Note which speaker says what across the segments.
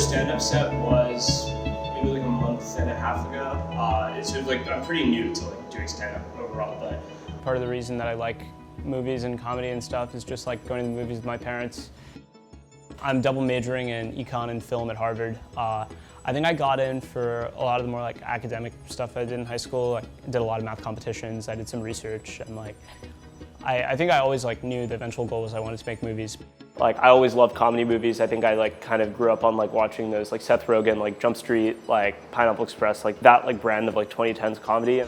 Speaker 1: first stand-up set was maybe like a month and a half ago. So like I'm pretty new to like doing stand-up overall, but
Speaker 2: part of the reason that I like movies and comedy and stuff is just like going to the movies with my parents. I'm double majoring in econ and film at Harvard. I think I got in for a lot of the more like academic stuff I did in high school. Like, I did a lot of math competitions. I did some research, and like I think I always like knew the eventual goal was I wanted to make movies. Like I always loved comedy movies. I think I like kind of grew up on like watching those like Seth Rogen, like Jump Street, like Pineapple Express, like that like brand of like 2010s comedy.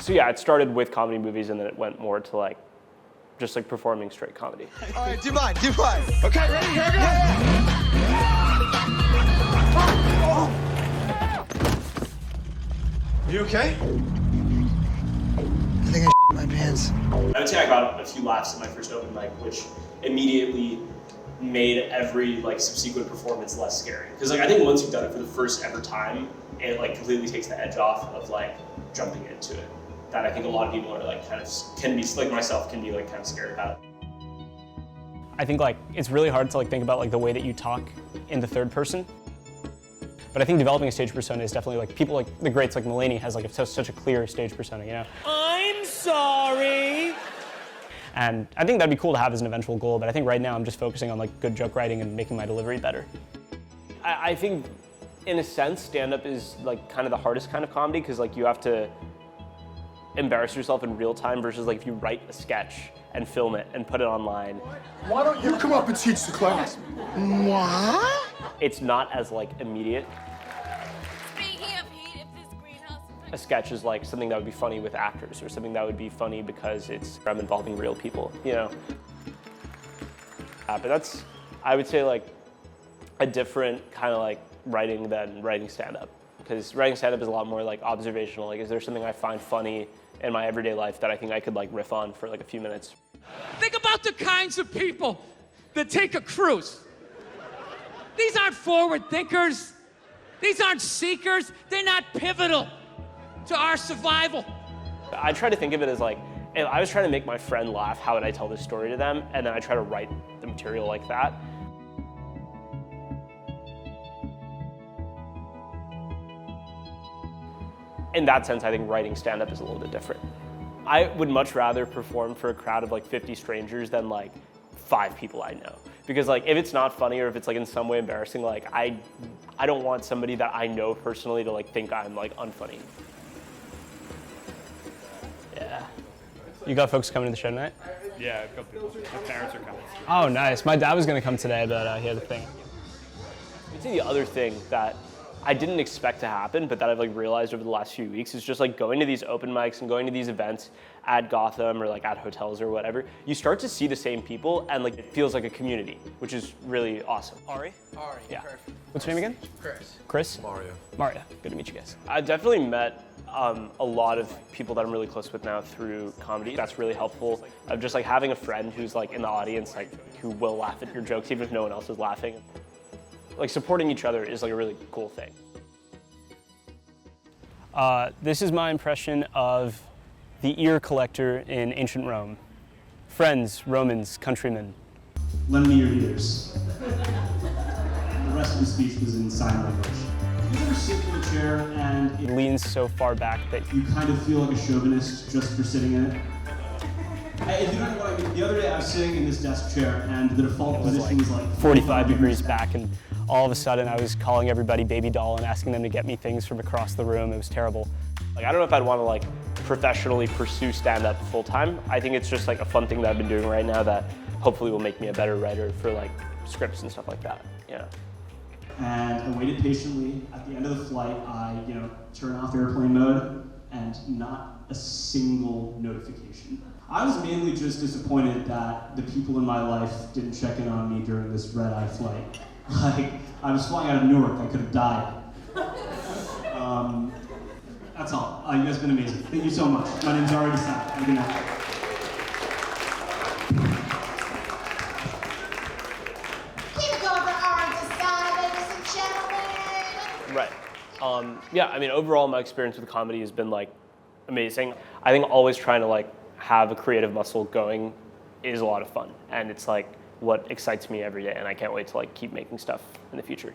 Speaker 2: So yeah, it started with comedy movies and then it went more to like just like performing straight comedy.
Speaker 3: All right, do mine. Okay, ready? Here we go. Oh. You okay?
Speaker 4: I think I my pants.
Speaker 1: I would say I got a few laughs at my first open mic, which immediately made every like subsequent performance less scary. Because like I think once you've done it for the first ever time, it like completely takes the edge off of like jumping into it. That I think a lot of people are like kind of can be like myself can be like kind of scared about it.
Speaker 2: I think like it's really hard to like think about like the way that you talk in the third person. But I think developing a stage persona is definitely like people like the greats like Mulaney has like such a clear stage persona, you know?
Speaker 5: I'm sorry.
Speaker 2: And I think that'd be cool to have as an eventual goal, but I think right now I'm just focusing on like good joke writing and making my delivery better. I think in a sense stand-up is like kind of the hardest kind of comedy because like you have to embarrass yourself in real time versus like if you write a sketch and film it and put it online.
Speaker 3: Why don't you come up and teach the class?
Speaker 4: What?
Speaker 2: It's not as like immediate.
Speaker 6: Speaking of heat, if this greenhouse...
Speaker 2: A sketch is like something that would be funny with actors or something that would be funny because it's involving real people, you know? But that's, I would say like a different kind of like writing than writing stand-up. Because writing stand-up is a lot more like observational. Like, is there something I find funny in my everyday life that I think I could like riff on for like a few minutes?
Speaker 5: Think about the kinds of people that take a cruise. These aren't forward thinkers. These aren't seekers. They're not pivotal to our survival.
Speaker 2: I try to think of it as like, if I was trying to make my friend laugh, how would I tell this story to them? And then I try to write the material like that. In that sense, I think writing stand-up is a little bit different. I would much rather perform for a crowd of like 50 strangers than like 5 people I know. Because like if it's not funny or if it's like in some way embarrassing, like I don't want somebody that I know personally to like think I'm like unfunny. Yeah. You got folks coming to the show tonight?
Speaker 7: Yeah, a couple people. My parents are coming.
Speaker 2: Oh, nice. My dad was gonna come today, but he had a thing. I'd say the other thing that I didn't expect to happen, but that I've like realized over the last few weeks is just like going to these open mics and going to these events at Gotham or like at hotels or whatever. You start to see the same people and like it feels like a community, which is really awesome. Ari?
Speaker 4: Ari,
Speaker 2: Yeah.
Speaker 4: perfect.
Speaker 2: What's your name again?
Speaker 4: Chris.
Speaker 2: Chris?
Speaker 4: Mario.
Speaker 2: Mario. Good to meet you guys. I've definitely met a lot of people that I'm really close with now through comedy. That's really helpful. Of just like having a friend who's like in the audience, like who will laugh at your jokes even if no one else is laughing. Like supporting each other is like a really cool thing. This is my impression of the ear collector in ancient Rome. Friends, Romans, countrymen.
Speaker 1: lend me your ears. The rest of the speech was in sign language. You ever sit in a chair and
Speaker 2: It leans so far back that
Speaker 1: you kind of feel like a chauvinist just for sitting in it? If you don't know what I mean, the other day I was sitting in this desk chair and the default position was like
Speaker 2: 45 degrees back, and all of a sudden I was calling everybody baby doll and asking them to get me things from across the room. It was terrible. Like, I don't know if I'd want to like professionally pursue stand-up full-time. I think it's just like a fun thing that I've been doing right now that hopefully will make me a better writer for like scripts and stuff like that. Yeah.
Speaker 1: And I waited patiently. At the end of the flight, I, turn off airplane mode and not a single notification. I was mainly just disappointed that the people in my life didn't check in on me during this red-eye flight. Like, I was flying out of Newark, I could have died. That's all. You guys have been amazing. Thank you so much. My name's Ari Desai. Have a good night.
Speaker 6: Keep it going for Ari Desai, ladies and gentlemen.
Speaker 2: Right. Yeah, I mean, overall, my experience with comedy has been like amazing. I think always trying to like have a creative muscle going
Speaker 8: is a lot of fun, and it's like what excites me every day, and I can't wait to like keep making stuff in the future.